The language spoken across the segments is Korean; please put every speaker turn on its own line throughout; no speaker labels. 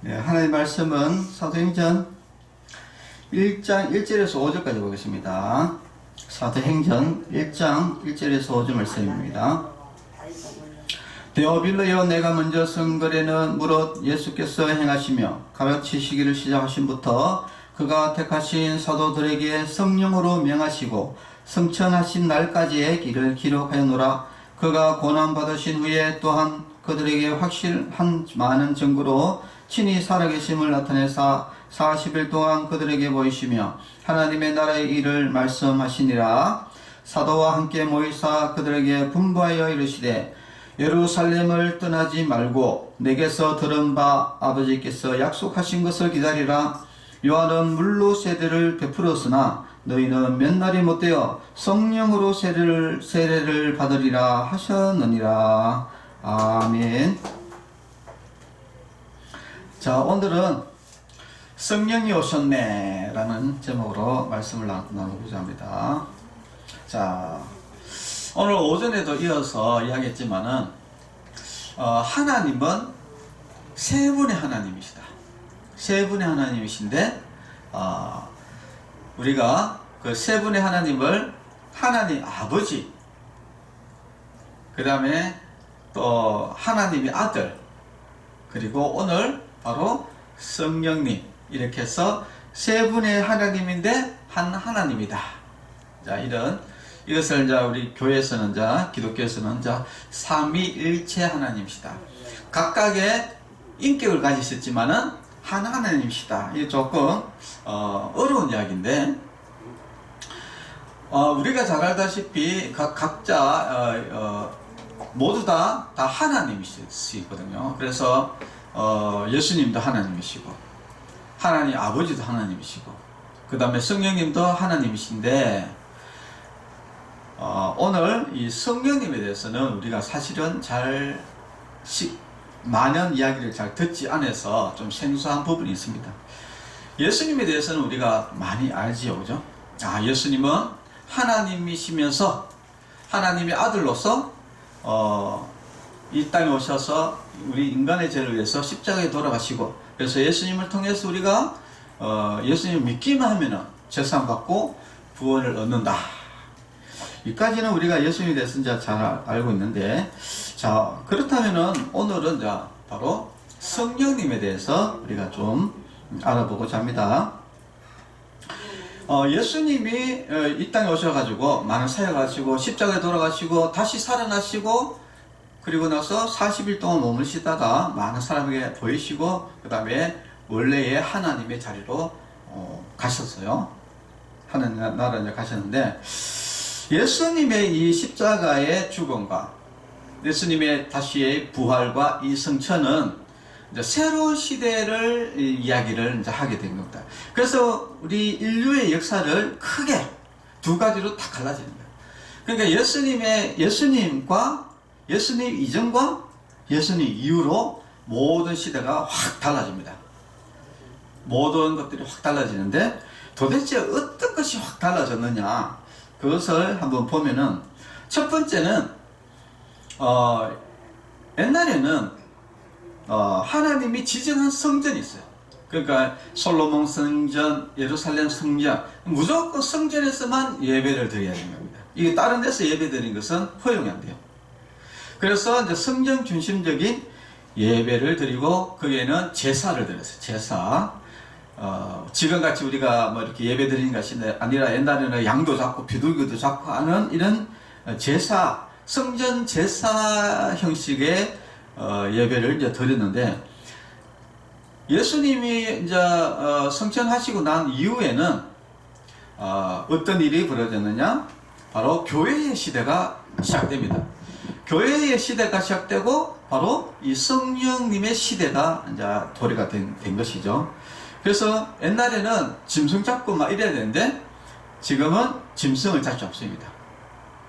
하나님의 말씀은 사도행전 1장 1절에서 5절까지 보겠습니다. 사도행전 1장 1절에서 5절 말씀입니다. 데오빌로여, 내가 먼저 성거래는 무릇 예수께서 행하시며 가르치시기를 시작하신부터 그가 택하신 사도들에게 성령으로 명하시고 성천하신 날까지의 길을 기록하였노라. 그가 고난받으신 후에 또한 그들에게 확실한 많은 증거로 친히 살아계심을 나타내사 40일 동안 그들에게 보이시며 하나님의 나라의 일을 말씀하시니라. 사도와 함께 모이사 그들에게 분부하여 이르시되, 예루살렘을 떠나지 말고 내게서 들은 바 아버지께서 약속하신 것을 기다리라. 요한은 물로 세례를 베풀었으나 너희는 몇 날이 못되어 성령으로 세례를 받으리라 하셨느니라. 아멘. 자, 오늘은 성령이 오셨네 라는 제목으로 말씀을 나누고자 합니다. 자, 오늘 오전에도 이어서 이야기했지만은 하나님은 세 분의 하나님이시다. 세 분의 하나님이신데 우리가 그 세 분의 하나님을 하나님 아버지, 그 다음에 또 하나님의 아들, 그리고 오늘 바로 성령님, 이렇게 해서 세 분의 하나님인데 한 하나님이다. 자, 이것을 이제 우리 교회에서는, 기독교에서는 삼위일체 하나님이시다. 각각의 인격을 가지셨지만은 한 하나님이시다. 이게 조금 어려운 이야기인데, 우리가 잘 알다시피 각자 모두 다 하나님이시거든요. 그래서 예수님도 하나님이시고, 하나님 아버지도 하나님이시고, 그 다음에 성령님도 하나님이신데, 오늘 이 성령님에 대해서는 우리가 사실은 많은 이야기를 잘 듣지 않아서 좀 생소한 부분이 있습니다. 예수님에 대해서는 우리가 많이 알지요, 그죠? 예수님은 하나님이시면서 하나님의 아들로서 이 땅에 오셔서 우리 인간의 죄를 위해서 십자가에 돌아가시고, 그래서 예수님을 통해서 우리가 예수님을 믿기만 하면은 죄사함 받고 구원을 얻는다. 여기까지는 우리가 예수님에 대해서 이제 잘 알고 있는데, 자, 그렇다면은 오늘은 바로 성령님에 대해서 우리가 좀 알아보고자 합니다. 예수님이 이 땅에 오셔가지고 많은 사역을 하시고 십자가에 돌아가시고 다시 살아나시고, 그리고 나서 40일 동안 머무시다가 많은 사람에게 보이시고, 그 다음에 원래의 하나님의 자리로 가셨어요. 하나님 나라에 가셨는데, 예수님의 이 십자가의 죽음과 예수님의 다시의 부활과 이 성천은 이제 새로운 시대를 이야기를 이제 하게 된 겁니다. 그래서 우리 인류의 역사를 크게 두 가지로 다 갈라지는 거예요. 그러니까 예수님과 예수님 이전과 예수님 이후로 모든 시대가 확 달라집니다. 모든 것들이 확 달라지는데, 도대체 어떤 것이 확 달라졌느냐, 그것을 한번 보면은, 첫 번째는 옛날에는 하나님이 지정한 성전이 있어요. 그러니까 솔로몬 성전, 예루살렘 성전, 무조건 성전에서만 예배를 드려야 되는 겁니다. 이게 다른 데서 예배 드리는 것은 허용이 안 돼요. 그래서 이제 성전 중심적인 예배를 드리고, 거기에는 제사를 드렸어요. 제사. 지금같이 우리가 뭐 이렇게 예배 드리는 것이 아니라 옛날에는 양도 잡고 비둘기도 잡고 하는 이런 제사, 성전 제사 형식의 예배를 이제 드렸는데, 예수님이 이제 성천하시고 난 이후에는 어떤 일이 벌어졌느냐? 바로 교회의 시대가 시작됩니다. 교회의 시대가 시작되고 바로 이 성령님의 시대가 이제 도래가 된 것이죠. 그래서 옛날에는 짐승 잡고 막 이래야 되는데, 지금은 짐승을 잡지 않습니다.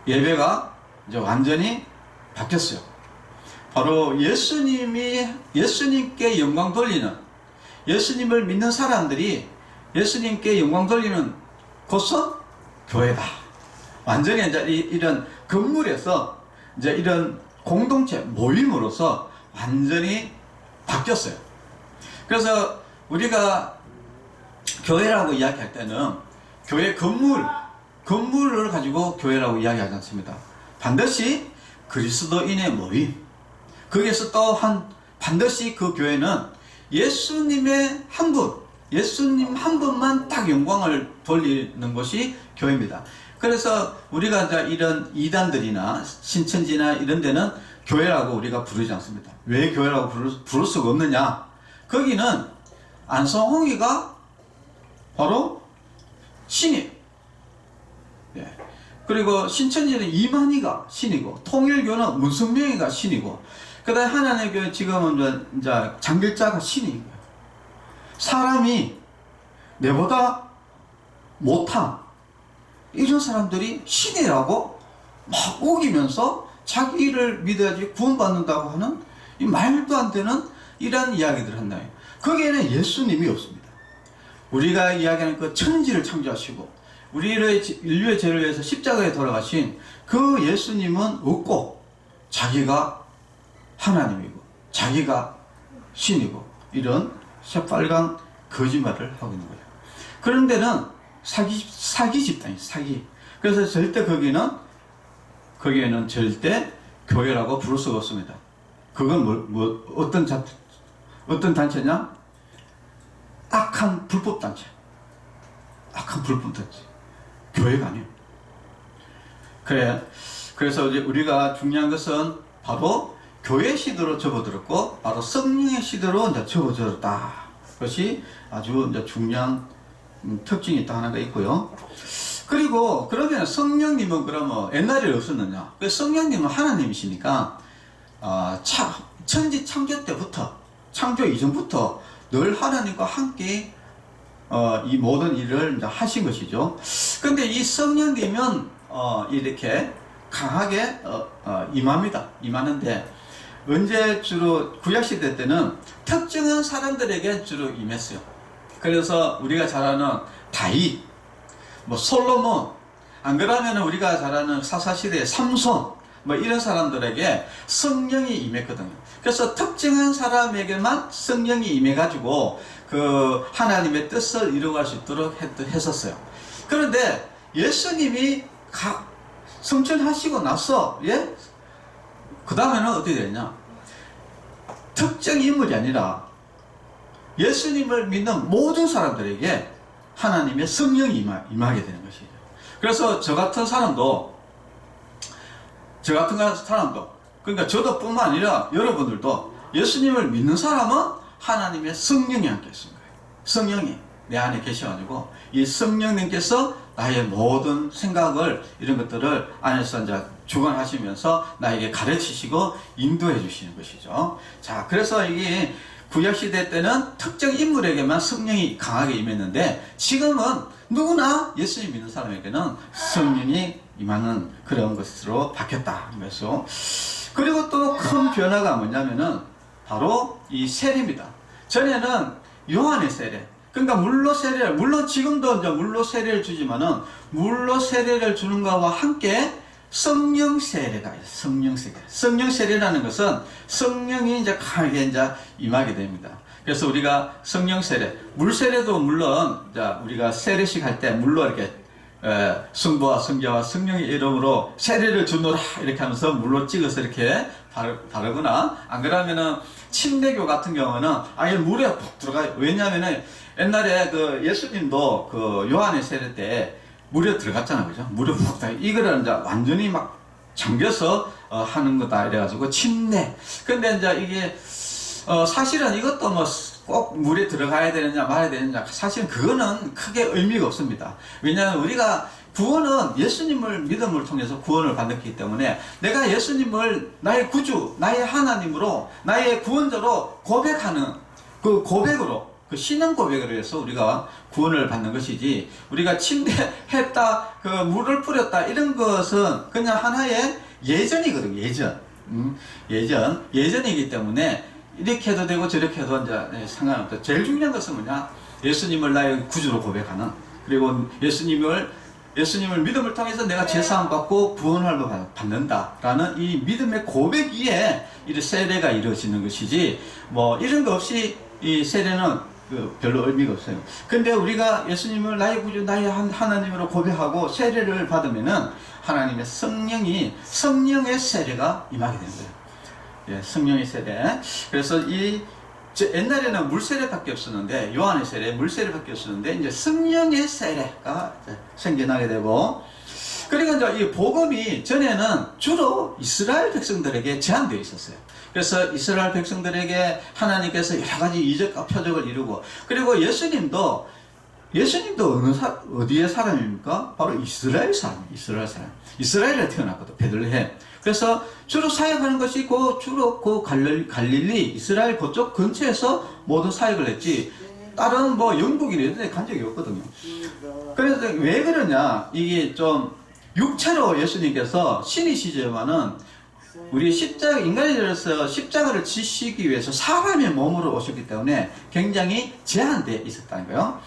예배가 이제 완전히 바뀌었어요. 바로 예수님께 영광 돌리는, 예수님을 믿는 사람들이 예수님께 영광 돌리는 곳은 교회다. 완전히 이제 이런 건물에서 이제 이런 공동체 모임으로서 완전히 바뀌었어요. 그래서 우리가 교회라고 이야기할 때는 교회 건물을 가지고 교회라고 이야기하지 않습니다. 반드시 그리스도인의 모임, 거기에서 또한 반드시 그 교회는 예수님의 한 분, 예수님 한 분만 딱 영광을 돌리는 것이 교회입니다. 그래서 우리가 이제 이런 이단들이나 신천지나 이런 데는 교회라고 우리가 부르지 않습니다. 왜 교회라고 부를 수가 없느냐? 거기는 안성홍이가 바로 신이에요. 예. 그리고 신천지는 이만희가 신이고, 통일교는 문성명이가 신이고, 그 다음에 하나님의 교회 지금은 이제 장길자가 신이에요. 사람이 내보다 못한 이런 사람들이 신이라고 막 우기면서 자기를 믿어야지 구원받는다고 하는 이 말도 안 되는 이런 이야기들을 한다. 거기에는 예수님이 없습니다. 우리가 이야기하는 그 천지를 창조하시고 우리의 인류의 죄를 위해서 십자가에 돌아가신 그 예수님은 없고 자기가 하나님이고 자기가 신이고 이런 새빨간 거짓말을 하고 있는 거예요. 그런 데는 사기 집단이에요. 사기. 그래서 절대 거기에는 절대 교회라고 부를 수가 없습니다. 그건 어떤 단체냐? 악한 불법 단체. 악한 불법 단체. 교회가 아니에요. 그래서 이제 우리가 중요한 것은 바로 교회 시대로 접어들었고, 바로 성령의 시대로 이제 접어들었다. 그것이 아주 이제 중요한 특징이 또 하나가 있고요. 그리고 그러면 성령님은 그러면 옛날에 없었느냐? 성령님은 하나님이시니까 천지 창조 때부터, 창조 이전부터 늘 하나님과 함께 이 모든 일을 이제 하신 것이죠. 그런데 이 성령님은 이렇게 강하게 임합니다. 임하는데 언제 주로 구약시대 때는 특정한 사람들에게 주로 임했어요. 그래서 우리가 잘 아는 다윗, 솔로몬, 안 그러면 우리가 잘 아는 사사시대의 삼손, 이런 사람들에게 성령이 임했거든요. 그래서 특정한 사람에게만 성령이 임해가지고 그 하나님의 뜻을 이루어갈 수 있도록 했었어요. 그런데 예수님이 성천하시고 나서, 예? 그 다음에는 어떻게 되냐? 특정 인물이 아니라 예수님을 믿는 모든 사람들에게 하나님의 성령이 임하게 되는 것이죠. 그래서 저 같은 사람도, 그러니까 저도 뿐만 아니라 여러분들도 예수님을 믿는 사람은 하나님의 성령이 함께 계신 거예요. 성령이 내 안에 계셔가지고 이 성령님께서 나의 모든 생각을, 이런 것들을 안에서 이제 주관하시면서 나에게 가르치시고 인도해 주시는 것이죠. 자, 그래서 이게 구약시대 때는 특정 인물에게만 성령이 강하게 임했는데, 지금은 누구나 예수님 믿는 사람에게는 성령이 임하는 그런 것으로 바뀌었다. 그래서 그리고 또 큰 변화가 뭐냐면은 바로 이 세례입니다. 전에는 요한의 세례, 그러니까 물로 세례를, 물론 지금도 이제 물로 세례를 주지만은 물로 세례를 주는 것과 함께 성령 세례가 있어요. 성령 세례. 성령 세례라는 것은 성령이 이제 강하게 이제 임하게 됩니다. 그래서 우리가 성령 세례, 물 세례도 물론 이제 우리가 세례식 할 때 물로 이렇게 성부와 성자와 성령의 이름으로 세례를 주노라 이렇게 하면서 물로 찍어서 이렇게 바르거나, 안 그러면은 침례교 같은 경우는 아예 물에 푹 들어가요. 왜냐하면은 옛날에 그 예수님도 그 요한의 세례 때 물에 들어갔잖아요. 그죠? 물에 푹 들어가. 이거를 이제 완전히 막 잠겨서 하는 거다. 이래가지고 침례. 근데 이제 이게 사실은 이것도 꼭 물에 들어가야 되느냐 말아야 되느냐, 사실은 그거는 크게 의미가 없습니다. 왜냐하면 우리가 구원은 예수님을 믿음을 통해서 구원을 받았기 때문에 내가 예수님을 나의 구주, 나의 하나님으로, 나의 구원자로 고백하는 그 고백으로, 그 신앙 고백을 해서 우리가 구원을 받는 것이지, 우리가 침례했다, 그 물을 뿌렸다, 이런 것은 그냥 하나의 예전이거든요. 예전이기 때문에 이렇게 해도 되고 저렇게 해도 이제 상관없다. 제일 중요한 것은 뭐냐? 예수님을 나의 구주로 고백하는, 그리고 예수님을 믿음을 통해서 내가 죄사함 받고 구원을 받는다라는 이 믿음의 고백 위에 이 세례가 이루어지는 것이지, 이런 거 없이 이 세례는 별로 의미가 없어요. 근데 우리가 예수님을 나의 구주, 나의 하나님으로 고백하고 세례를 받으면은 하나님의 성령의 세례가 임하게 되는 거예요. 예, 성령의 세례. 그래서 옛날에는 물세례밖에 없었는데, 요한의 세례, 물세례밖에 없었는데, 이제 성령의 세례가 생겨나게 되고, 그리고 이제 이 복음이 전에는 주로 이스라엘 백성들에게 제한되어 있었어요. 그래서 이스라엘 백성들에게 하나님께서 여러 가지 이적과 표적을 이루고, 그리고 예수님도 어디의 사람입니까? 바로 이스라엘 사람. 이스라엘에 태어났거든, 베들레헴. 그래서 주로 사역하는 것이 주로 갈릴리, 이스라엘 그쪽 근처에서 모두 사역을 했지, 다른 영국이나 이런 데 간 적이 없거든요. 그래서 왜 그러냐, 이게 좀 육체로 예수님께서 신이시지만은 우리 인간이로서 십자가를 지시기 위해서 사람의 몸으로 오셨기 때문에 굉장히 제한되어 있었다는 거예요.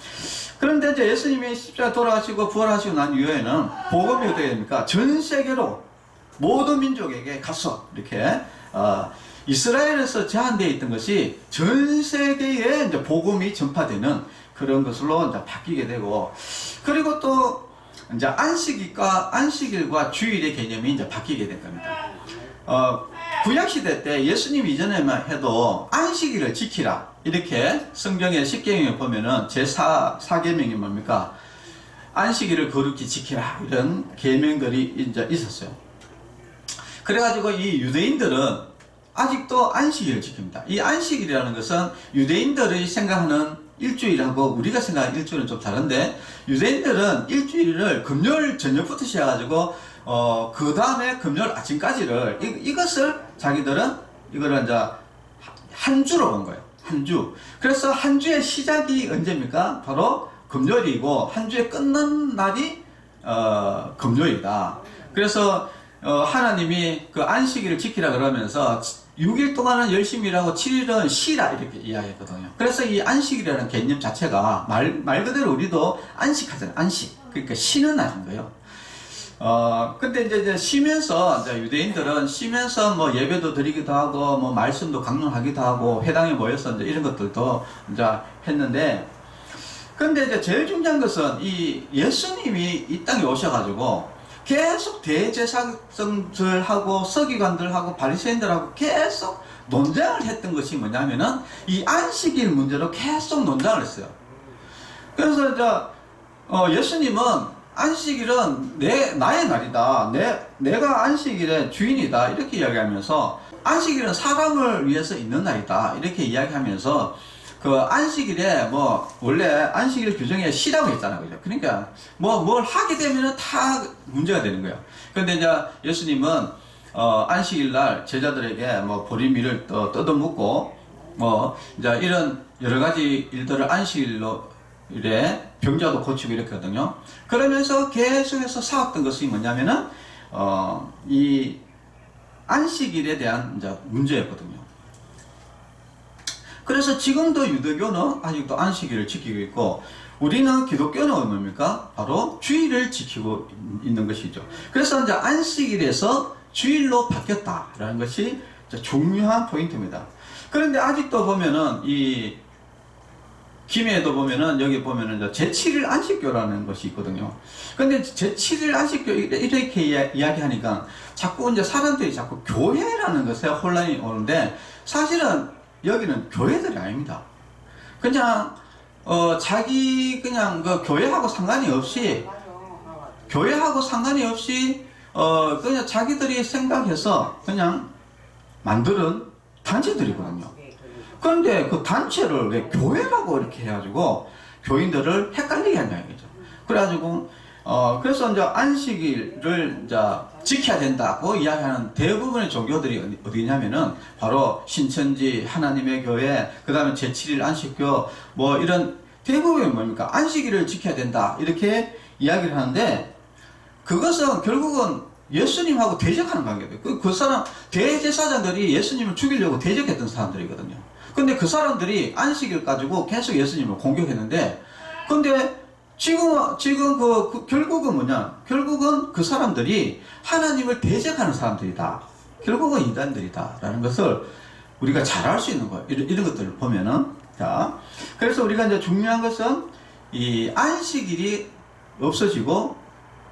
그런데 이제 예수님이 십자가 돌아가시고 부활하시고 난 이후에는 복음이 어떻게 됩니까? 전 세계로 모든 민족에게 가서 이렇게 이스라엘에서 제한되어 있던 것이 전 세계에 이제 복음이 전파되는 그런 것으로 이제 바뀌게 되고, 그리고 또 이제 안식일과 주일의 개념이 이제 바뀌게 된 겁니다. 구약시대 때 예수님 이전에만 해도 안식일을 지키라, 이렇게 성경의 십계명에 보면은 제4계명이 뭡니까? 안식일을 거룩히 지키라, 이런 계명들이 이제 있었어요. 그래가지고 이 유대인들은 아직도 안식일을 지킵니다. 이 안식일이라는 것은 유대인들이 생각하는 일주일하고 우리가 생각하는 일주일은 좀 다른데, 유대인들은 일주일을 금요일 저녁부터 시작해가지고 그 다음에 금요일 아침까지를 이것을 자기들은 이거를 이제 한 주로 본 거예요. 한 주. 그래서 한 주의 시작이 언제입니까? 바로 금요일이고 한 주의 끝난 날이 금요일이다. 그래서 하나님이 그 안식일을 지키라 그러면서 6일 동안은 열심히 일하고 7일은 쉬라, 이렇게 이야기했거든요. 그래서 이 안식이라는 개념 자체가 말 그대로 우리도 안식하잖아요. 안식. 그러니까 쉬는 날인 거예요. 근데 이제 쉬면서, 이제 유대인들은 쉬면서 예배도 드리기도 하고, 말씀도 강론하기도 하고, 회당에 모여서 이제 이런 것들도 이제 했는데, 근데 이제 제일 중요한 것은 이 예수님이 이 땅에 오셔가지고, 계속 대제사장들하고 서기관들하고 바리새인들하고 계속 논쟁을 했던 것이 뭐냐면은 이 안식일 문제로 계속 논쟁을 했어요. 그래서 이제 예수님은 안식일은 나의 날이다, 내가 안식일의 주인이다, 이렇게 이야기하면서 안식일은 사람을 위해서 있는 날이다, 이렇게 이야기하면서 그 안식일에 원래 안식일 규정에 쉬라고 했잖아요. 그죠? 그러니까 뭘 하게 되면은 다 문제가 되는 거예요. 그런데 이제 예수님은 안식일 날 제자들에게 보리미를 뜯어먹고 이제 이런 여러 가지 일들을 안식일에 병자도 고치고 이렇거든요. 그러면서 계속해서 사왔던 것이 뭐냐면은 이 안식일에 대한 이제 문제였거든요. 그래서 지금도 유대교는 아직도 안식일을 지키고 있고, 우리는 기독교는 뭡니까? 바로 주일을 지키고 있는 것이죠. 그래서 이제 안식일에서 주일로 바뀌었다라는 것이 중요한 포인트입니다. 그런데 아직도 보면은 이 김해에도 보면은 여기 보면은 제7일 안식교라는 것이 있거든요. 근데 제7일 안식교 이렇게 이야기하니까 자꾸 이제 사람들이 자꾸 교회라는 것에 혼란이 오는데, 사실은 여기는 교회들이 아닙니다. 그냥 자기 그냥 그 교회하고 상관이 없이 그냥 자기들이 생각해서 그냥 만드는 단체들이거든요. 그런데 그 단체를 왜 교회라고 이렇게 해가지고 교인들을 헷갈리게 한다 이거죠. 그래가지고 그래서 이제 안식일을 이제 지켜야 된다고 이야기하는 대부분의 종교들이 어디냐면은 바로 신천지, 하나님의 교회, 그 다음에 제7일 안식교, 이런 대부분이 뭡니까? 안식일을 지켜야 된다, 이렇게 이야기를 하는데, 그것은 결국은 예수님하고 대적하는 관계예요. 그 사람, 대제사장들이 예수님을 죽이려고 대적했던 사람들이거든요. 근데 그 사람들이 안식일 가지고 계속 예수님을 공격했는데, 근데 지금 결국은 뭐냐? 결국은 그 사람들이 하나님을 대적하는 사람들이다. 결국은 이단들이다. 라는 것을 우리가 잘 알 수 있는 거예요. 이런 것들을 보면은. 자, 그래서 우리가 이제 중요한 것은 이 안식일이 없어지고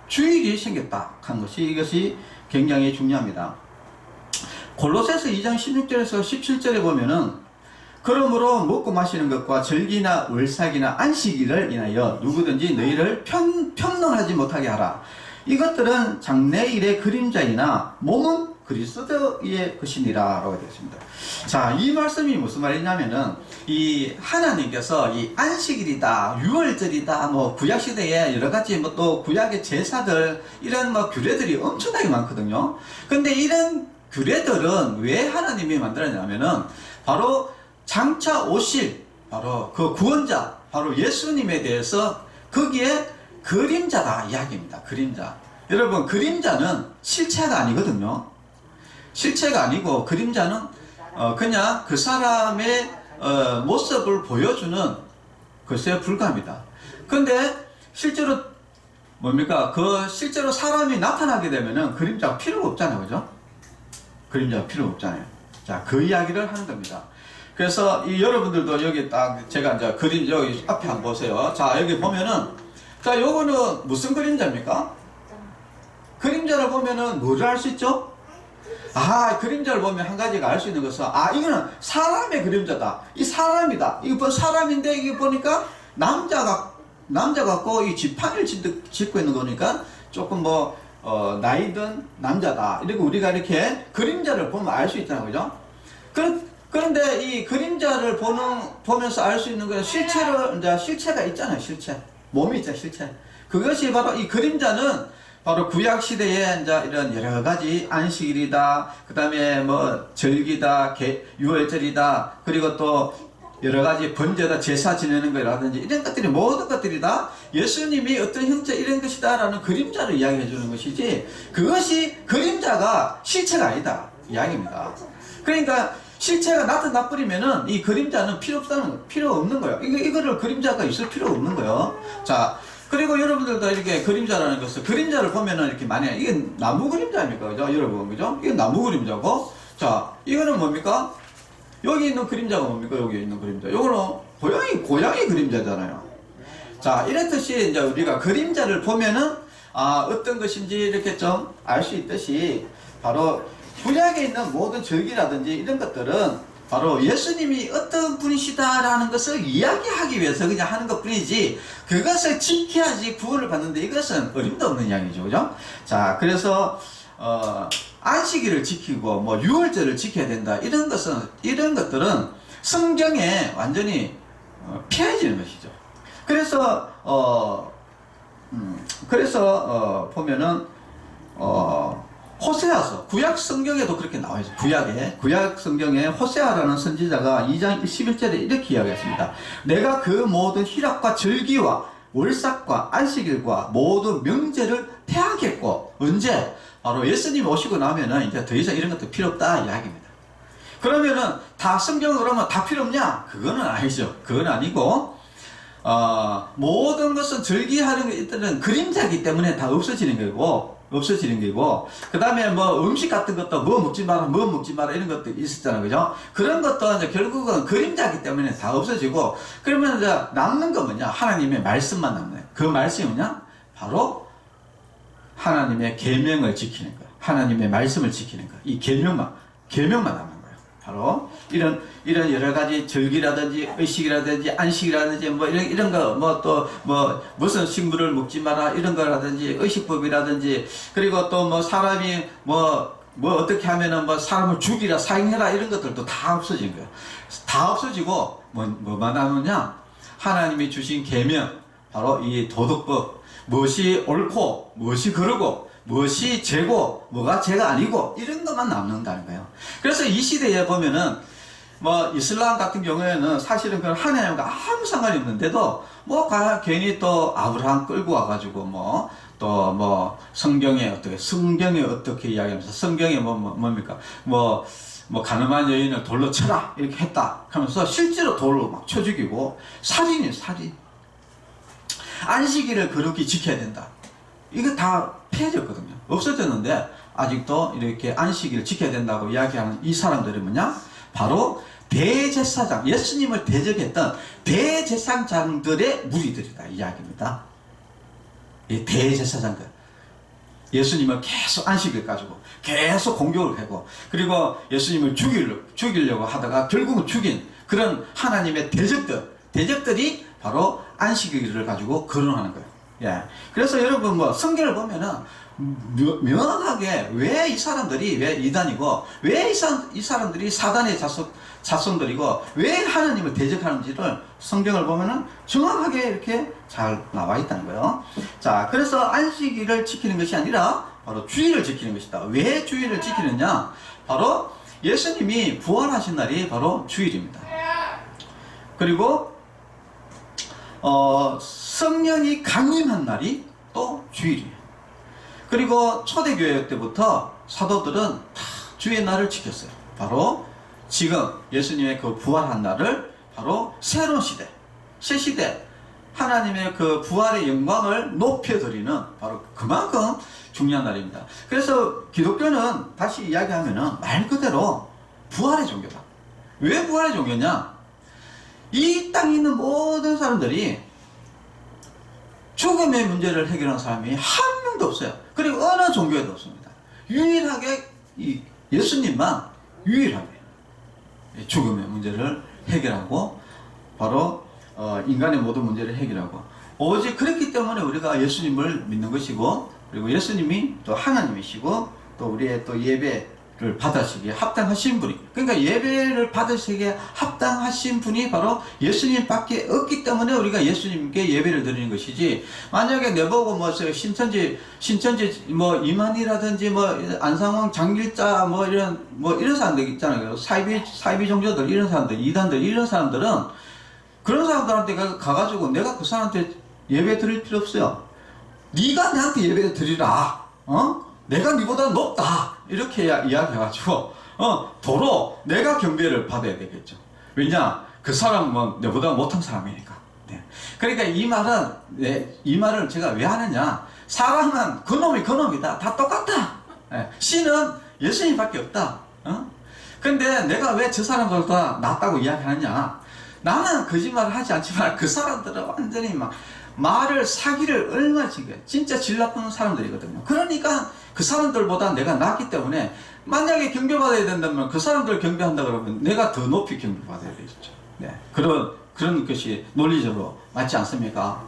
주일이 생겼다 한 것이 이것이 굉장히 중요합니다. 골로새서 2장 16절에서 17절에 보면은 그러므로 먹고 마시는 것과 절기나 월삭이나 안식일을 인하여 누구든지 너희를 평론하지 못하게 하라. 이것들은 장래일의 그림자이나 몸은 그리스도의 것이니라 라고 되어 있습니다. 자, 이 말씀이 무슨 말이냐면은 이 하나님께서 이 안식일이다, 유월절이다, 뭐 구약시대에 여러가지 뭐 또 구약의 제사들 이런 뭐 규례들이 엄청나게 많거든요. 근데 이런 규례들은 왜 하나님이 만들었냐면은 바로 장차 오실 바로 그 구원자, 바로 예수님에 대해서 거기에 그림자다 이야기입니다. 그림자. 여러분, 그림자는 실체가 아니거든요. 실체가 아니고 그림자는 그냥 그 사람의 모습을 보여주는 것에 불과합니다. 근데 실제로 뭡니까? 그 실제로 사람이 나타나게 되면은 그림자가 필요가 없잖아요. 그죠? 그림자가 필요 없잖아요. 자, 그 이야기를 하는 겁니다. 그래서 이 여러분들도 여기 딱 제가 이제 그림 여기 앞에 한번 보세요. 자, 여기 보면은 자, 요거는 무슨 그림자입니까? 그림자를 보면은 뭐를 알 수 있죠? 아, 그림자를 보면 한 가지가 알 수 있는 것은 이거는 사람의 그림자다. 이 사람이다. 이거 뭐 사람인데 이게 보니까 남자 같고 이 지팡이를 짚고 있는 거니까 조금 뭐 나이 든 남자다. 이렇게 우리가 이렇게 그림자를 보면 알 수 있잖아요. 그죠? 그런데 이 그림자를 보면서 알 수 있는 건 실체가 있잖아요. 실체. 몸이 있잖아요. 실체. 그것이 바로 이 그림자는 바로 구약 시대에 이제 이런 여러 가지 안식일이다, 그 다음에 뭐 절기다, 유월절이다, 그리고 또 여러 가지 번제다, 제사 지내는 거라든지 이런 것들이 모든 것들이 다 예수님이 어떤 형태 이런 것이다라는 그림자를 이야기해 주는 것이지 그것이 그림자가 실체가 아니다 이야기입니다. 그러니까 실체가 나타나 버리면은 이 그림자는 필요 없는 거예요. 이거를 그림자가 있을 필요 없는 거예요. 자. 그리고 여러분들도 이렇게 그림자라는 것을, 그림자를 보면은 이렇게 만약에, 이게 나무 그림자입니까? 그죠? 여러분, 그죠? 이게 나무 그림자고, 자, 이거는 뭡니까? 여기 있는 그림자가 뭡니까? 여기 있는 그림자. 요거는 고양이 그림자잖아요. 자, 이랬듯이 이제 우리가 그림자를 보면은, 어떤 것인지 이렇게 좀 알 수 있듯이, 바로 구약에 있는 모든 절기라든지 이런 것들은 바로 예수님이 어떤 분이시다라는 것을 이야기하기 위해서 그냥 하는 것 뿐이지 그것을 지켜야지 구원을 받는데 이것은 어림도 없는 이야기죠. 그죠? 자, 그래서 안식일을 지키고 뭐 유월절을 지켜야 된다 이런 것들은 성경에 완전히 피해지는 것이죠. 그래서 보면은 호세아서, 구약 성경에도 그렇게 나와 있어요. 구약 성경에 호세아라는 선지자가 2장 11절에 이렇게 이야기했습니다. 내가 그 모든 희락과 절기와 월삭과 안식일과 모든 명제를 폐하겠고, 언제? 바로 예수님이 오시고 나면은 이제 더 이상 이런 것도 필요 없다 이야기입니다. 그러면은 다 성경을 그러면 다 필요 없냐? 그거는 아니죠. 그건 아니고, 모든 것은 절기하는 것들은 그림자이기 때문에 다 없어지는 거고, 그 다음에 뭐 음식 같은 것도 뭐 먹지 마라 이런 것도 있었잖아요. 그죠? 그런 것도 이제 결국은 그림자이기 때문에 다 없어지고, 그러면 이제 남는 건 뭐냐? 하나님의 말씀만 남는. 그 말씀이 뭐냐? 바로 하나님의 계명을 지키는 거예요. 하나님의 말씀을 지키는 거예요. 이 계명만 남는 거예요. 바로 이런 여러 가지 절기라든지 의식이라든지 안식이라든지 뭐 이런 거 뭐 또 뭐 무슨 식물을 먹지 마라 이런 거라든지 의식법이라든지 그리고 또 뭐 사람이 뭐 어떻게 하면은 뭐 사람을 죽이라 사형해라 이런 것들도 다 없어진 거예요. 다 없어지고 뭐만 남느냐? 하나님이 주신 계명 바로 이 도덕법, 무엇이 옳고 무엇이 그르고 무엇이 죄고 뭐가 죄가 아니고 이런 것만 남는다는 거예요. 그래서 이 시대에 보면은 뭐 이슬람 같은 경우에는 사실은 그 하나님과 아무 상관이 없는데도 뭐 괜히 또 아브라함 끌고 와가지고 뭐 또 뭐 성경에 어떻게 이야기하면서 성경에 뭡니까 뭐 가늠한 여인을 돌로 쳐라 이렇게 했다 하면서 실제로 돌로 막 쳐 죽이고 살인. 안식일을 거룩히 지켜야 된다. 이거 다 폐해졌거든요. 없어졌는데 아직도 이렇게 안식일을 지켜야 된다고 이야기하는 이 사람들이 뭐냐? 바로 대제사장, 예수님을 대적했던 대제사장들의 무리들이다 이야기입니다. 이 대제사장들, 예수님을 계속 안식일 가지고 계속 공격을 하고, 그리고 예수님을 죽이려고 하다가 결국은 죽인 그런 하나님의 대적들이 바로 안식일을 가지고 거론하는 거예요. 예. 그래서 여러분 뭐 성경을 보면은 명확하게 왜 이 사람들이 왜 이단이고, 왜 이 사람들이 사단의 자손들이고, 왜 하나님을 대적하는지를 성경을 보면은 정확하게 이렇게 잘 나와 있다는 거예요. 자, 그래서 안식일을 지키는 것이 아니라 바로 주일을 지키는 것이다. 왜 주일을 지키느냐? 바로 예수님이 부활하신 날이 바로 주일입니다. 그리고 성령이 강림한 날이 또 주일이에요. 그리고 초대교회 때부터 사도들은 다 주의 날을 지켰어요. 바로 지금 예수님의 그 부활한 날을 바로 새로운 시대, 새 시대, 하나님의 그 부활의 영광을 높여드리는 바로 그만큼 중요한 날입니다. 그래서 기독교는 다시 이야기하면은 말 그대로 부활의 종교다. 왜 부활의 종교냐? 이 땅에 있는 모든 사람들이 죽음의 문제를 해결하는 사람이 한 명도 없어요. 그리고 어느 종교에도 없습니다. 유일하게 이 예수님만 유일하게 죽음의 문제를 해결하고, 바로 인간의 모든 문제를 해결하고, 오직 그렇기 때문에 우리가 예수님을 믿는 것이고, 그리고 예수님이 또 하나님이시고, 또 우리의 또 예배를 받으시기에 합당하신 분이, 그러니까 예배를 받으시기에 합당하신 분이 바로 예수님밖에 없기 때문에 우리가 예수님께 예배를 드리는 것이지, 만약에 내보고 뭐 신천지 뭐 이만희라든지 뭐 안상홍 장길자 뭐 이런 사람들 있잖아요. 사이비 종교들, 이런 사람들, 이단들, 이런 사람들은 그런 사람들한테 가가지고 내가 그 사람한테 예배 드릴 필요 없어요. 네가 나한테 예배를 드리라. 내가 네보다 높다. 이렇게 이야기해가지고 도로 내가 경배를 받아야 되겠죠. 왜냐? 그 사람은 내보다 못한 사람이니까. 네. 그러니까 이 말을 제가 왜 하느냐? 사람은 그놈이다. 다 똑같다. 네. 신은 예수님밖에 없다. 근데 내가 왜 저 사람들보다 낫다고 이야기하느냐? 나는 거짓말을 하지 않지만 그 사람들은 완전히 막 말을 사기를 얼마나 친 거예요. 진짜 질 나쁜 사람들이거든요. 그러니까 그 사람들보다 내가 낫기 때문에 만약에 경배받아야 된다면 그 사람들 경배한다 그러면 내가 더 높이 경배받아야 되겠죠. 네. 그런 것이 논리적으로 맞지 않습니까?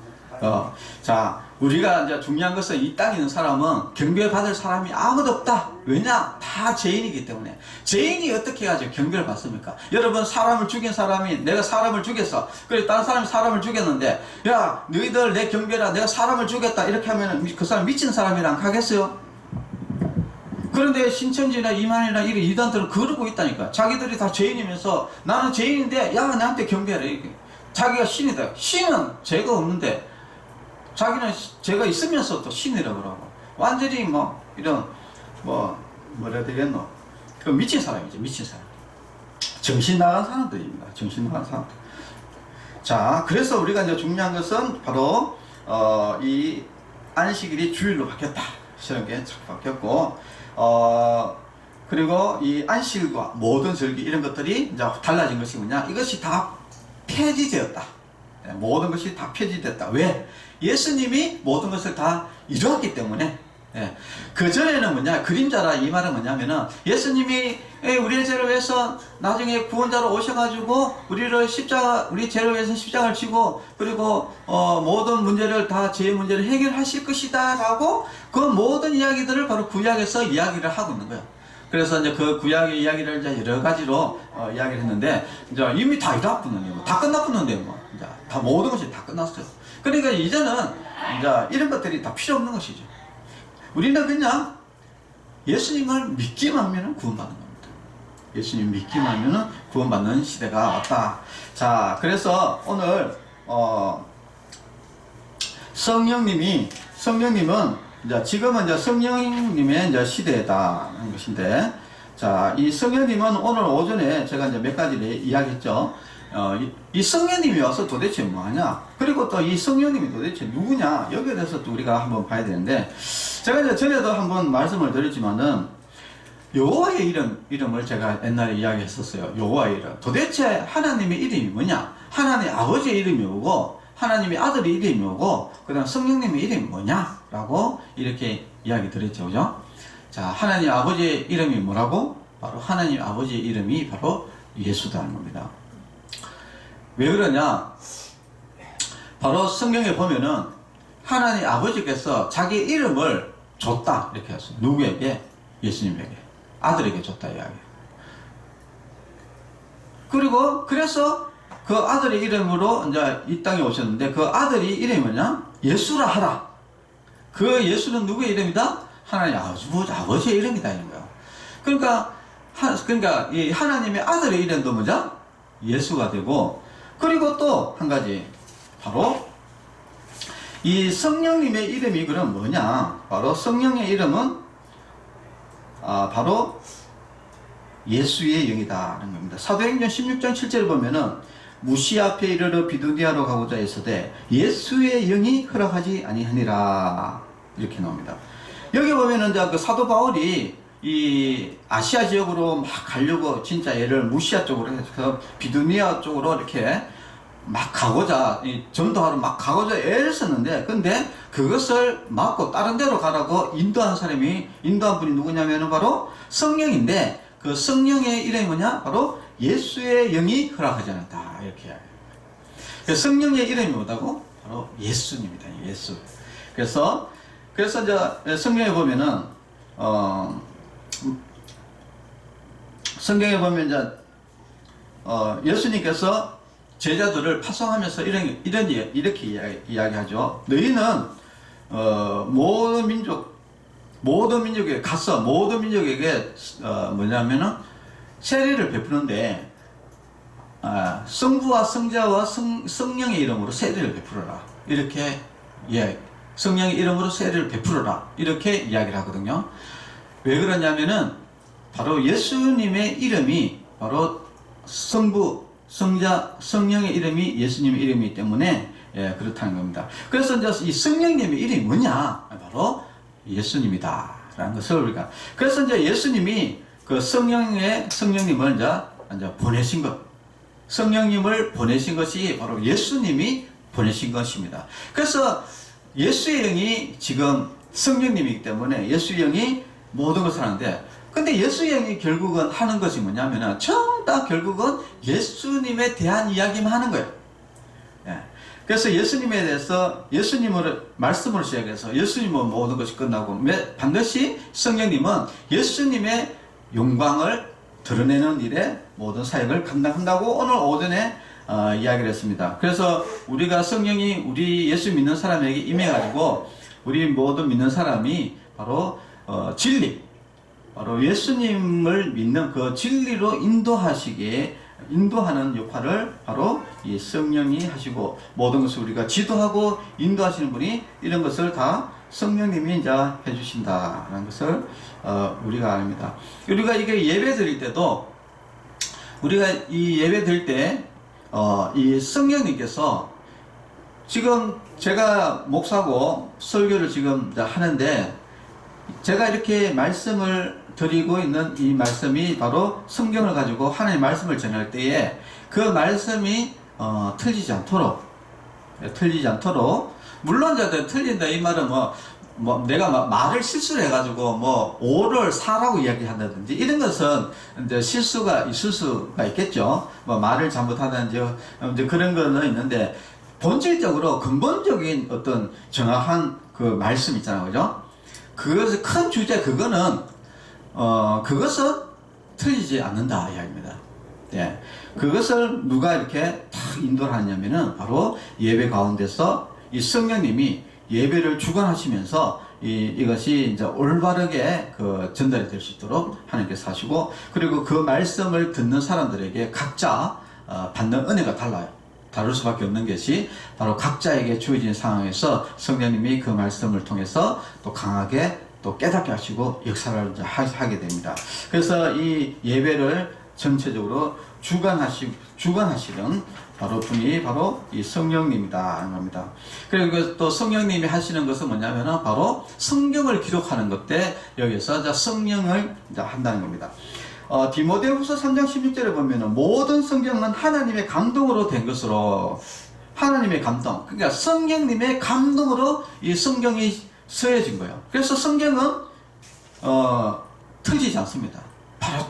자, 우리가 이제 중요한 것은 이 땅에 있는 사람은 경배받을 사람이 아무도 없다. 왜냐? 다 죄인이기 때문에. 죄인이 어떻게 해가지고 경배를 받습니까? 여러분, 사람을 죽인 사람이, 내가 사람을 죽였어. 그래, 다른 사람이 사람을 죽였는데, 야, 너희들 내 경배라, 내가 사람을 죽였다. 이렇게 하면 그 사람 미친 사람이랑 가겠어요? 그런데 신천지나 이만이나 이런 이단들은 그러고 있다니까. 자기들이 다 죄인이면서 나는 죄인인데, 야, 나한테 경배하래. 이렇게. 자기가 신이다. 신은 죄가 없는데, 자기는 죄가 있으면서 또 신이라고 그러고, 완전히 뭐 이런 뭐라 해야 되겠노? 그 미친 사람이죠. 미친 사람. 정신 나간 사람들입니다. 정신 나간 사람들. 자, 그래서 우리가 이제 중요한 것은 바로 이 안식일이 주일로 바뀌었다. 이런 게 바뀌었고, 그리고 이 안식일과 모든 절기 이런 것들이 이제 달라진 것이 뭐냐? 이것이 다 폐지되었다. 모든 것이 다 폐지됐다. 왜? 예수님이 모든 것을 다 이루었기 때문에. 예. 그 전에는 뭐냐, 그림자라 이 말은 뭐냐면은 예수님이 우리의 죄를 위해서 나중에 구원자로 오셔가지고 우리 죄를 위해서 십자가를 지고, 그리고 모든 문제를 다 죄의 문제를 해결하실 것이다 라고 그 모든 이야기들을 바로 구약에서 이야기를 하고 있는 거예요. 그래서 이제 그 구약의 이야기를 이제 여러 가지로 이야기를 했는데, 이제 이미 다 이뤘는데, 다 끝났는데, 이제 다 모든 것이 다 끝났어요. 그러니까 이제는 이제 이런 것들이 다 필요 없는 것이죠. 우리는 그냥 예수님을 믿기만 하면 구원받는 겁니다. 예수님 믿기만 하면 구원받는 시대가 왔다. 자, 그래서 오늘 성령님은 이제 지금은 이제 성령님의 이제 시대다는 것인데, 자, 이 성령님은 오늘 오전에 제가 이제 몇 가지를 이야기했죠. 이 성령님이 와서 도대체 뭐하냐? 그리고 또 이 성령님이 도대체 누구냐? 여기에 대해서 또 우리가 한번 봐야 되는데, 제가 이제 전에도 한번 말씀을 드렸지만은, 여호와의 이름을 제가 옛날에 이야기했었어요. 여호와의 이름. 도대체 하나님의 이름이 뭐냐? 하나님 아버지의 이름이 뭐고, 하나님의 아들의 이름이 뭐고, 그 다음 성령님의 이름이 뭐냐? 라고 이렇게 이야기 드렸죠. 그죠? 자, 하나님 아버지의 이름이 뭐라고? 바로 하나님 아버지의 이름이 바로 예수다는 겁니다. 왜 그러냐? 바로 성경에 보면은 하나님 아버지께서 자기 이름을 줬다. 이렇게 했어요. 누구에게? 예수님에게. 아들에게 줬다 이야기예요. 그리고 그래서 그 아들의 이름으로 이제 이 땅에 오셨는데 그 아들이 이름이 뭐냐? 예수라 하라. 그 예수는 누구의 이름이다? 하나님 아버지의 이름이다 이런 거예요. 그러니까 이 하나님의 아들의 이름도 뭐죠? 예수가 되고, 그리고 또 한 가지 바로 이 성령님의 이름이 그럼 뭐냐? 바로 성령의 이름은 바로 예수의 영이다라는 겁니다. 사도행전 16장 7절을 보면은 무시 앞에 이르러 비두니아로 가고자 했으되 예수의 영이 허락하지 아니하니라 이렇게 나옵니다. 여기 보면은 이제 그 사도 바울이 이 아시아 지역으로 막 가려고 진짜 얘를 무시아 쪽으로 해서 비두니아 쪽으로 이렇게 막 가고자 전도하러 막 가고자 애를 썼는데, 근데 그것을 막고 다른 데로 가라고 인도한 분이 누구냐면은 바로 성령인데, 그 성령의 이름이 뭐냐? 바로 예수의 영이 허락하지 않았다 이렇게 이야기해요. 성령의 이름이 뭐다고? 바로 예수님이다. 예수. 그래서 이제 성경에 보면은 성경에 보면 이제 예수님께서 제자들을 파송하면서 이렇게 이야기하죠. 너희는 모든 민족에게 가서 모든 민족에게 뭐냐면은 세례를 베푸는데 성부와 성자와 성령의 이름으로 세례를 베풀어라. 이렇게 성령의 이름으로 세례를 베풀어라. 이렇게 이야기를 하거든요. 왜 그러냐면은 바로 예수님의 이름이 바로 성부, 성자, 성령의 이름이 예수님의 이름이기 때문에 그렇다는 겁니다. 그래서 이제 이 성령님의 이름이 뭐냐? 바로 예수님이다 라는 것을 우리가, 그래서 이제 예수님이 그 성령님을 이제 보내신 것, 성령님을 보내신 것이 바로 예수님이 보내신 것입니다. 그래서 예수의 영이 지금 성령님이기 때문에 예수의 영이 모든 것을 하는데, 근데 예수의 영이 결국은 하는 것이 뭐냐면은 전부 다 결국은 예수님에 대한 이야기만 하는 거예요. 그래서 예수님에 대해서 예수님을 말씀으로 시작해서 예수님은 모든 것이 끝나고 반드시 성령님은 예수님의 영광을 드러내는 일에 모든 사역을 감당한다고 오늘 오전에 이야기를 했습니다. 그래서 우리가 성령이 우리 예수 믿는 사람에게 임해가지고 우리 모든 믿는 사람이 바로 진리, 바로 예수님을 믿는 그 진리로 인도하는 역할을 바로 이 성령이 하시고, 모든 것을 우리가 지도하고 인도하시는 분이 이런 것을 다 성령님이 이제 해주신다라는 것을 우리가 압니다. 우리가 이게 예배 드릴 때도 우리가 이 예배 드릴 때 이 성령님께서 지금 제가 목사고 설교를 지금 하는데 제가 이렇게 말씀을 드리고 있는 이 말씀이 바로 성경을 가지고 하나님의 말씀을 전할 때에 그 말씀이 틀리지 않도록 물론 이제 틀린다 이 말은 내가 말을 실수를 해가지고 오를 사라고 이야기한다든지 이런 것은 이제 실수가 있을 수가 있겠죠. 말을 잘못하든지 이제 그런 거는 있는데, 본질적으로 근본적인 어떤 정확한 그 말씀 있잖아요, 그죠? 그것의 큰 주제, 그것은 틀리지 않는다 이야기입니다. 그것을 누가 이렇게 탁 인도를 하냐면은 바로 예배 가운데서 이 성령님이 예배를 주관하시면서 이것이 이제 올바르게 전달이 될 수 있도록 하나님께서 하시고, 그리고 그 말씀을 듣는 사람들에게 각자 받는 은혜가 달라요. 다를 수밖에 없는 것이 바로 각자에게 주어진 상황에서 성령님이 그 말씀을 통해서 또 강하게 또 깨닫게 하시고 역사를 이제 하게 됩니다. 그래서 이 예배를 전체적으로 주관하시는 바로 분이 바로 이 성령님이다 하는 겁니다. 그리고 또 성령님이 하시는 것은 뭐냐면은 바로 성경을 기록하는 것 때 여기서 이제 성령을 이제 한다는 겁니다. 디모데후서 3장 16절에 보면은 모든 성경은 하나님의 감동으로 된 것으로, 하나님의 감동, 그러니까 성령님의 감동으로 이 성경이 쓰여진 거예요. 그래서 성경은 틀리지 않습니다.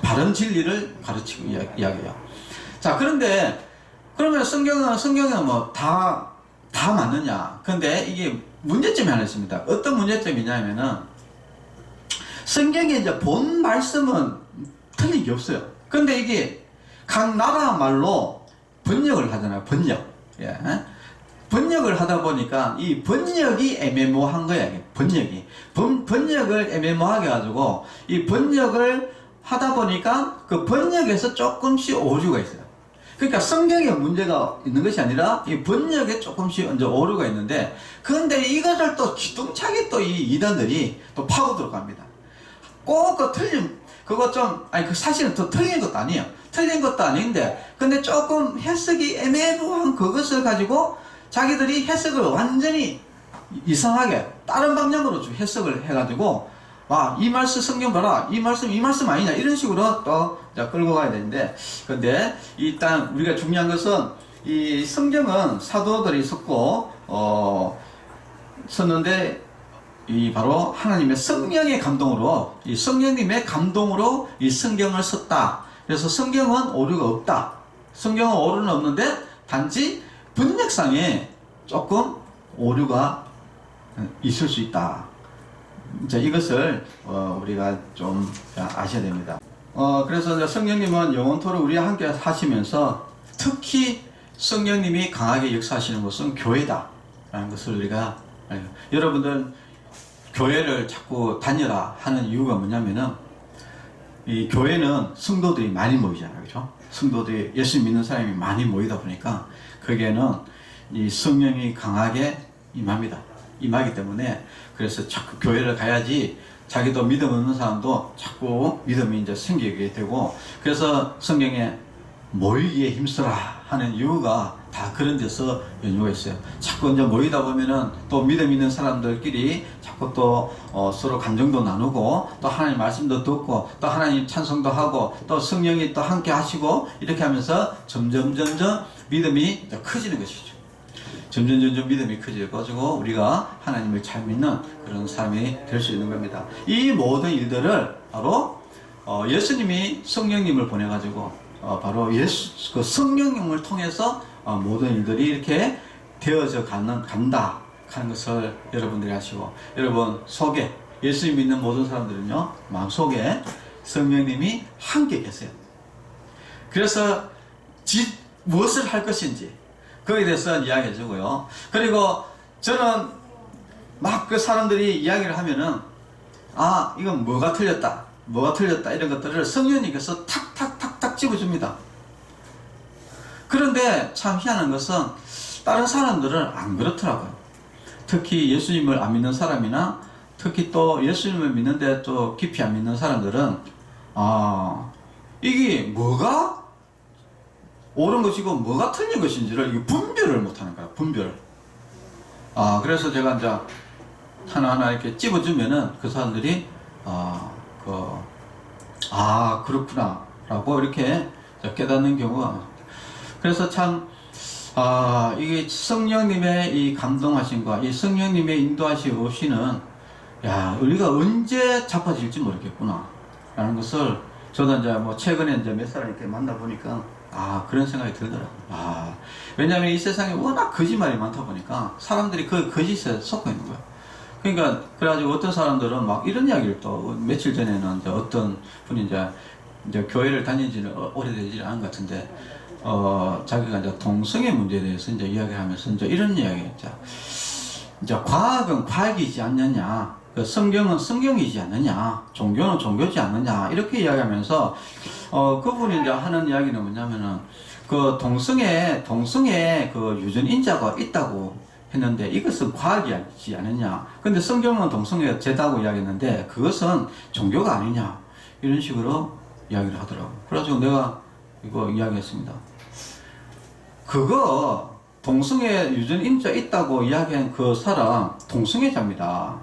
바른 진리를 가르치고 이야기해요. 자, 그런데 그러면 성경은 뭐 다 맞느냐? 근데 이게 문제점이 하나 있습니다. 어떤 문제점이냐면은 성경에 이제 본 말씀은 틀린 게 없어요. 근데 이게 각 나라 말로 번역을 하잖아요. 번역. 예. 번역을 하다 보니까 이 번역이 애매모호한 거야. 번역을 애매모호하게 해가지고 이 번역을 하다 보니까 그 번역에서 조금씩 오류가 있어요. 그러니까 성경에 문제가 있는 것이 아니라 이 번역에 조금씩 이제 오류가 있는데, 그런데 이것을 또 기똥차게 또 이 이단들이 또 파고들어 갑니다. 꼭 그 틀린, 그거 좀, 그 사실은 더 틀린 것도 아니에요. 틀린 것도 아닌데, 근데 조금 해석이 애매모호한 그것을 가지고 자기들이 해석을 완전히 이상하게 다른 방향으로 좀 해석을 해가지고, 와, 이 말씀 성경 봐라, 이 말씀 아니냐, 이런 식으로 또 끌고 가야 되는데, 근데 일단 우리가 중요한 것은 이 성경은 사도들이 썼고 썼는데, 이 바로 하나님의 성령의 감동으로, 이 성령님의 감동으로 이 성경을 썼다. 그래서 성경은 오류가 없다. 성경은 오류는 없는데 단지 번역상에 조금 오류가 있을 수 있다. 자, 이것을 우리가 좀 아셔야 됩니다. 그래서 성령님은 영원토록 우리와 함께 하시면서 특히 성령님이 강하게 역사하시는 곳은 교회다 라는 것을 우리가 여러분들 교회를 자꾸 다녀라 하는 이유가 뭐냐면은 이 교회는 성도들이 많이 모이잖아요. 그죠? 성도들이 예수 믿는 사람이 많이 모이다 보니까 거기에는 이 성령이 강하게 임하기 때문에, 그래서 자꾸 교회를 가야지 자기도 믿음 없는 사람도 자꾸 믿음이 이제 생기게 되고, 그래서 성경에 모이기에 힘써라 하는 이유가 다 그런 데서 연유가 있어요. 자꾸 이제 모이다 보면은 또 믿음 있는 사람들끼리 자꾸 또 서로 감정도 나누고, 또 하나님 말씀도 듣고, 또 하나님 찬송도 하고, 또 성령이 또 함께 하시고, 이렇게 하면서 점점 믿음이 커지는 것이죠. 점점 믿음이 커져가지고 우리가 하나님을 잘 믿는 그런 사람이 될 수 있는 겁니다. 이 모든 일들을 바로 예수님이 성령님을 보내가지고 바로 그 성령님을 통해서 모든 일들이 이렇게 되어져 간다 하는 것을 여러분들이 아시고, 여러분 속에, 예수님 믿는 모든 사람들은요, 마음속에 성령님이 함께 계세요. 그래서 무엇을 할 것인지 거기에 대해서 이야기해 주고요. 그리고 저는 막 그 사람들이 이야기를 하면은, 이건 뭐가 틀렸다 이런 것들을 성령님께서 탁탁탁탁 집어줍니다. 그런데 참 희한한 것은 다른 사람들은 안 그렇더라고요. 특히 예수님을 안 믿는 사람이나, 특히 또 예수님을 믿는데 또 깊이 안 믿는 사람들은 이게 뭐가 옳은 것이고 뭐가 틀린 것인지를 분별을 못하는 거야. 분별. 그래서 제가 이제 하나하나 이렇게 집어주면은 그 사람들이 그렇구나 라고 이렇게 깨닫는 경우가. 그래서 참 이게 성령님의 이 감동하심과 이 성령님의 인도하심 없이는, 우리가 언제 자빠질지 모르겠구나 라는 것을 저도 이제 뭐 최근에 이제 몇 사람 이렇게 만나보니까 그런 생각이 들더라고요. 왜냐하면 이 세상에 워낙 거짓말이 많다 보니까 사람들이 그 거짓에 속고 있는 거예요. 그러니까 그래가지고 어떤 사람들은 막 이런 이야기를, 또 며칠 전에는 이제 어떤 분이 이제 교회를 다니지는 오래되지 않은 것 같은데 자기가 이제 동성애 문제에 대해서 이제 이야기하면서 이제 이런 이야기, 이제 과학은 과학이지 않느냐, 그 성경은 성경이지 않느냐, 종교는 종교지 않느냐, 이렇게 이야기하면서 그분이 이제 하는 이야기는 뭐냐면은 그 동성애 그 유전인자가 있다고 했는데 이것은 과학이지 않느냐, 근데 성경은 동성애가 죄다고 이야기했는데 그것은 종교가 아니냐, 이런 식으로 이야기를 하더라고. 그래가지고 내가 이거 이야기했습니다. 그거 동성애 유전 인자 있다고 이야기한 그 사람 동성애자입니다.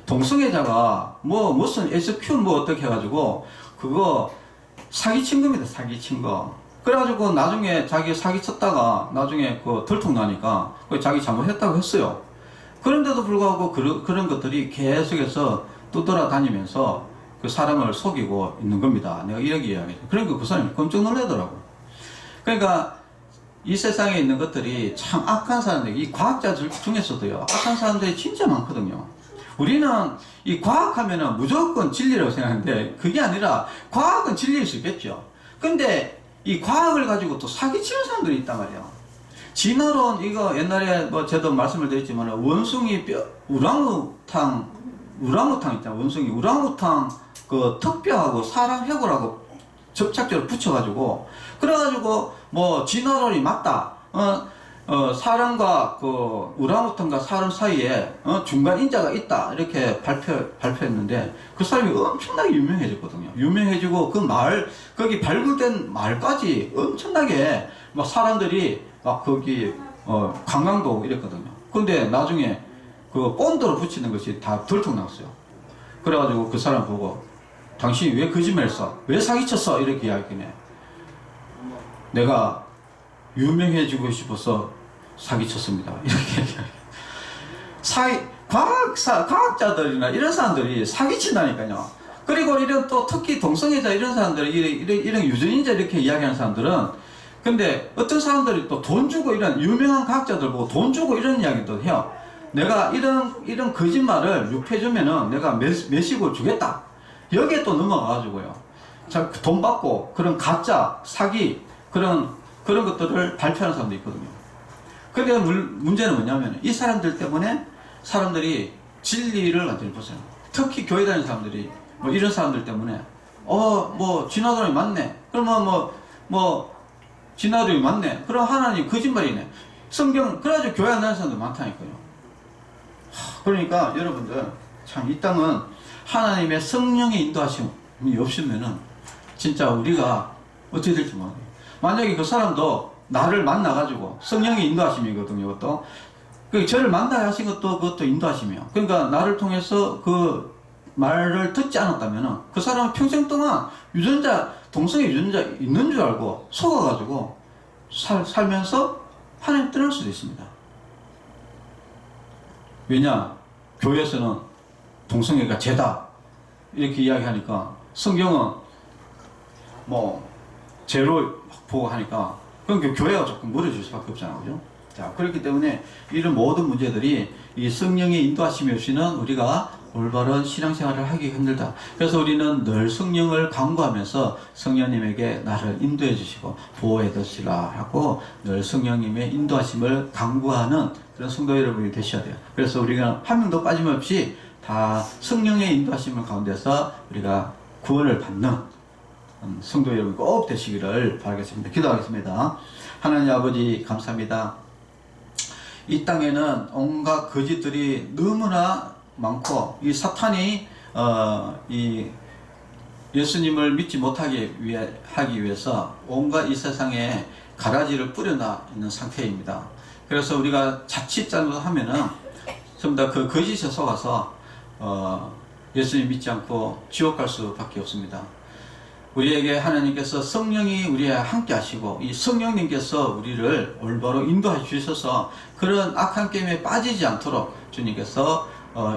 동성애자가 뭐 무슨 SQ 뭐 어떻게 해가지고 그거 사기친 겁니다. 사기친 거. 그래가지고 나중에 자기 사기쳤다가 나중에 그 들통나니까 자기 잘못했다고 했어요. 그런데도 불구하고 그런 것들이 계속해서 떠돌아다니면서 그 사람을 속이고 있는 겁니다. 내가 이렇게 이야기해요. 그러니까 그 사람이 깜짝 놀라더라고. 그러니까 이 세상에 있는 것들이 참 악한 사람들, 이 과학자들 중에서도요, 악한 사람들이 진짜 많거든요. 우리는 이 과학하면은 무조건 진리라고 생각하는데 그게 아니라 과학은 진리일 수 있겠죠. 근데 이 과학을 가지고 또 사기치는 사람들이 있단 말이야. 진화론 이거 옛날에 뭐 저도 말씀을 드렸지만 원숭이 뼈 우랑우탕 있잖아. 원숭이 우랑우탕 그 턱뼈하고 사람 해골하고 접착제를 붙여가지고 그래가지고 뭐 진화론이 맞다. 사람과 그 우랑우탕과 사람 사이에 중간 인자가 있다 이렇게 발표했는데 그 사람이 엄청나게 유명해졌거든요. 유명해지고 그 마을 거기 발굴된 마을까지 엄청나게 막 사람들이 막 거기 관광도 이랬거든요. 근데 나중에 그 본드로 붙이는 것이 다 들통났어요. 그래가지고 그 사람 보고 당신이 왜 거짓말했어? 왜 사기쳤어? 이렇게 이야기해. 내가 유명해지고 싶어서 사기쳤습니다. 이렇게 얘기해요. 과학자들이나 이런 사람들이 사기친다니까요. 그리고 이런 또 특히 동성애자 이런 사람들이 이런 유전인자 이렇게 이야기하는 사람들은 근데 어떤 사람들이 또 돈 주고 이런 유명한 과학자들 보고 돈 주고 이런 이야기도 해요. 내가 이런 거짓말을 유폐해주면은 내가 몇십을 주겠다. 여기에 또 넘어가가지고요. 자, 돈 받고 그런 가짜, 사기, 그런 것들을 발표하는 사람도 있거든요. 근데 문제는 뭐냐면 이 사람들 때문에 사람들이 진리를 완전히 보세요. 특히 교회 다니는 사람들이 뭐 이런 사람들 때문에 뭐 진화론이 맞네. 그러면 진화론이 맞네. 그럼 하나님 거짓말이네. 성경 그래가지고 교회 안 다니는 사람들 많다니까요. 그러니까 여러분들 참 이 땅은 하나님의 성령의 인도하심이 없으면은 진짜 우리가 어떻게 될지 모르겠어요. 만약에 그 사람도 나를 만나가지고 성령의 인도하심이거든요. 그것도 저를 만나야 하신 것도 그것도 인도하심이에요. 그러니까 나를 통해서 그 말을 듣지 않았다면은 그 사람은 평생 동안 동성애 유전자 있는 줄 알고 속아가지고 살면서 하나님 떠날 수도 있습니다. 왜냐? 교회에서는 동성애가 죄다 이렇게 이야기하니까 성경은 뭐 죄로 보고 하니까 그러니까 교회가 조금 무너질 수밖에 없잖아요. 그죠? 자, 그렇기 때문에 이런 모든 문제들이 이 성령의 인도하심이 없이는 우리가 올바른 신앙생활을 하기 힘들다. 그래서 우리는 늘 성령을 간구하면서 성령님에게 나를 인도해 주시고 보호해 주시라 하고 늘 성령님의 인도하심을 간구하는 그런 성도 여러분이 되셔야 돼요. 그래서 우리가 한 명도 빠짐없이 다 성령의 인도하심을 가운데서 우리가 구원을 받는 성도 여러분 꼭 되시기를 바라겠습니다. 기도하겠습니다. 하나님 아버지 감사합니다. 이 땅에는 온갖 거짓들이 너무나 많고 이 사탄이 이 예수님을 믿지 못하게 하기 위해서 온갖 이 세상에 가라지를 뿌려놔 있는 상태입니다. 그래서 우리가 자칫 잘못하면은 전부 다 그 거짓에 속아서 예수님 믿지 않고 지옥 갈 수밖에 없습니다. 우리에게 하나님께서 성령이 우리와 함께 하시고 이 성령님께서 우리를 올바로 인도해 주셔서 그런 악한 게임에 빠지지 않도록 주님께서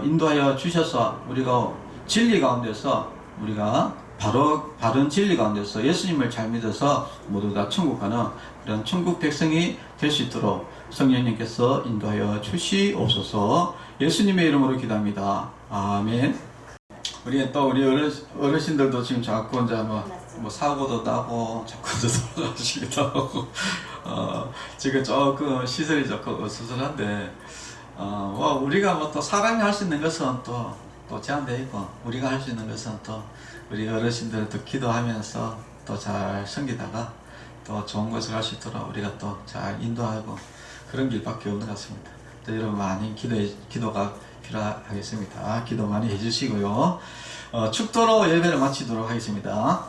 인도하여 주셔서 우리가 진리 가운데서 우리가 바른 진리 가운데서 예수님을 잘 믿어서 모두 다 천국 가는 그런 천국 백성이 될 수 있도록 성령님께서 인도하여 주시옵소서. 예수님의 이름으로 기도합니다. 아멘. 우리 어르신들도 지금 자꾸 이제 뭐 사고도 나고 자꾸도 돌아가시기도 하고 지금 조금 시설이 조금 어수선한데 우리가 뭐 또 사람이 할 수 있는 것은 또 제한되어 있고 우리가 할 수 있는 것은 또 우리 어르신들 또 기도하면서 또 잘 섬기다가 또 좋은 것을 할 수 있도록 우리가 또 잘 인도하고 그런 길밖에 없는 것 같습니다. 또 여러분 많이 기도가 필요하겠습니다. 기도 많이 해주시고요. 축도로 예배를 마치도록 하겠습니다.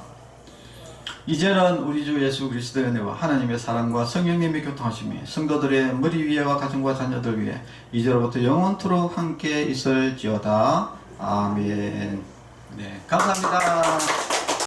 이제는 우리 주 예수 그리스도의 은혜와 하나님의 사랑과 성령님의 교통하심이 성도들의 머리 위에와 가정과 자녀들 위에 이제로부터 영원토록 함께 있을지어다. 아멘. 네, 감사합니다.